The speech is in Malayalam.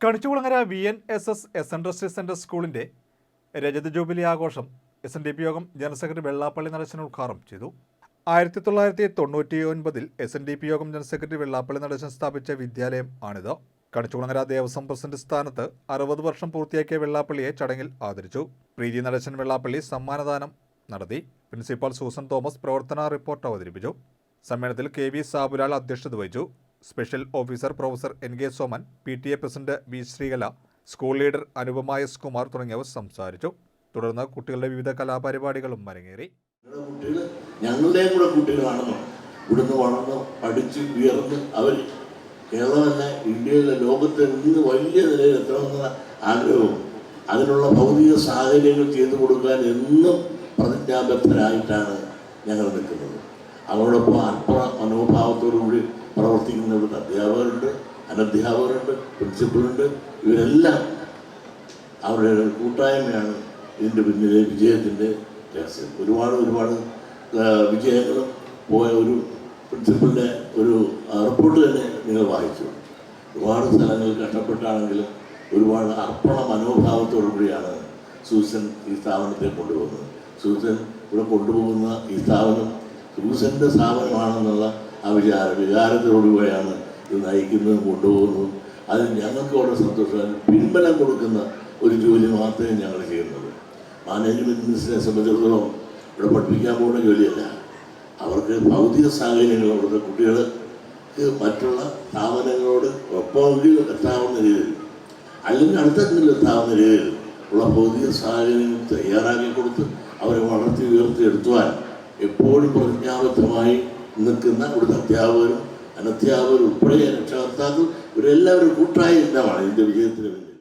കണിച്ചുകുളങ്ങര VNSS സെൻട്രൽ സ്കൂളിന്റെ രജത ജൂബിലി ആഘോഷം SNDP യോഗം ജനറൽ സെക്രട്ടറി വെള്ളാപ്പള്ളി നടേശൻ ഉദ്ഘാടനം ചെയ്തു. 1999 SNDP യോഗം ജനറൽ സെക്രട്ടറി വെള്ളാപ്പള്ളി നടേശൻ സ്ഥാപിച്ച വിദ്യാലയം ആണിത്. കണിച്ചുകുളങ്ങര ദേവസ്വം പ്രസിഡന്റ് സ്ഥാനത്ത് 60 വർഷം പൂർത്തിയാക്കിയ വെള്ളാപ്പള്ളിയെ ചടങ്ങിൽ ആദരിച്ചു. പ്രീതി നടേശൻ വെള്ളാപ്പള്ളി സമ്മാനദാനം നടത്തി. പ്രിൻസിപ്പാൾ സൂസൻ തോമസ് പ്രവർത്തന റിപ്പോർട്ട് അവതരിപ്പിച്ചു. സമ്മേളനത്തിൽ KV സാബുലാൽ അധ്യക്ഷത വഹിച്ചു. Special officer professor NK Soman, PTA president V Sreekala, school leader Anupama S Kumar തുടങ്ങിയവർ സംസാരിച്ചു. തുടർന്ന് കുട്ടികളുടെ വിവിധ കലാപരിപാടികളും അരങ്ങേറി. ഞങ്ങളുടെയും കൂടെ കുട്ടികളാണെന്നോ ഇവിടുന്ന് വളർന്ന് പഠിച്ച് ഉയർന്ന് അവർ കേരളമല്ല ഇന്ത്യയിലെ ലോകത്ത് ഇന്ന് വലിയ നിലയിൽ എത്തണമെന്ന ആഗ്രഹവും അതിനുള്ള ഭൗതിക സാഹചര്യങ്ങൾ ചെയ്തു കൊടുക്കാൻ എന്നും പ്രതിജ്ഞാബദ്ധരായിട്ടാണ് ഞങ്ങൾ നിൽക്കുന്നത്. അവരോടൊപ്പം അർപ്പണ മനോഭാവത്തോടുകൂടി പ്രവർത്തിക്കുന്നവരുടെ അധ്യാപകരുണ്ട്, അനധ്യാപകരുണ്ട്, പ്രിൻസിപ്പലുണ്ട്. ഇവരെല്ലാം അവരുടെ കൂട്ടായ്മയാണ് ഇതിൻ്റെ പിന്നിലെ വിജയത്തിൻ്റെ രഹസ്യം. ഒരുപാട് വിജയങ്ങളും പോയ ഒരു പ്രിൻസിപ്പലിൻ്റെ ഒരു റിപ്പോർട്ട് തന്നെ നിങ്ങൾ വായിച്ചു. ഒരുപാട് സ്ഥലങ്ങൾ കഷ്ടപ്പെട്ടാണെങ്കിലും ഒരുപാട് അർപ്പണ മനോഭാവത്തോടു കൂടിയാണ് സൂസൻ ഈ സ്ഥാപനത്തെ കൊണ്ടുപോകുന്നത്. സൂസൻ ഇവിടെ കൊണ്ടുപോകുന്ന ഈ സ്ഥാപനം സൂസൻ്റെ സ്ഥാപനമാണെന്നുള്ള ആ വികാരത്തോടുകൂടിയാണ് ഇത് നയിക്കുന്നതും കൊണ്ടുപോകുന്നതും. അതിൽ ഞങ്ങൾക്ക് വളരെ സന്തോഷമാണ്. പിൻബലം കൊടുക്കുന്ന ഒരു ജോലി മാത്രമേ ഞങ്ങൾ ചെയ്യുന്നത്. മാനേജ്മെൻറ്റിനെ സംബന്ധിച്ചിടത്തോളം ഇവിടെ പഠിപ്പിക്കാൻ പോകുന്ന ജോലിയല്ല. അവർക്ക് ഭൗതിക സാഹചര്യങ്ങൾ അവിടുത്തെ കുട്ടികൾക്ക് മറ്റുള്ള സ്ഥാപനങ്ങളോട് ഒപ്പമെങ്കിൽ എത്താവുന്ന രീതിയിൽ അല്ലെങ്കിൽ അടുത്തെങ്കിലും എത്താവുന്ന രീതിയിൽ ഉള്ള ഭൗതിക സാഹചര്യങ്ങൾ തയ്യാറാക്കി കൊടുത്ത് അവരെ വളർത്തി ഉയർത്തിയെടുത്തുവാൻ എപ്പോഴും പ്രതിജ്ഞാബദ്ധമായി നിൽക്കുന്ന ഇവിടുത്തെ അധ്യാപകരും അനധ്യാപകരും ഉൾപ്പെടെ രക്ഷകർത്താക്കൾ ഇവരെല്ലാവരും കൂട്ടായ ഇന്നമാണ് ഇതിൻ്റെ വിജയത്തിന് വേണ്ടി.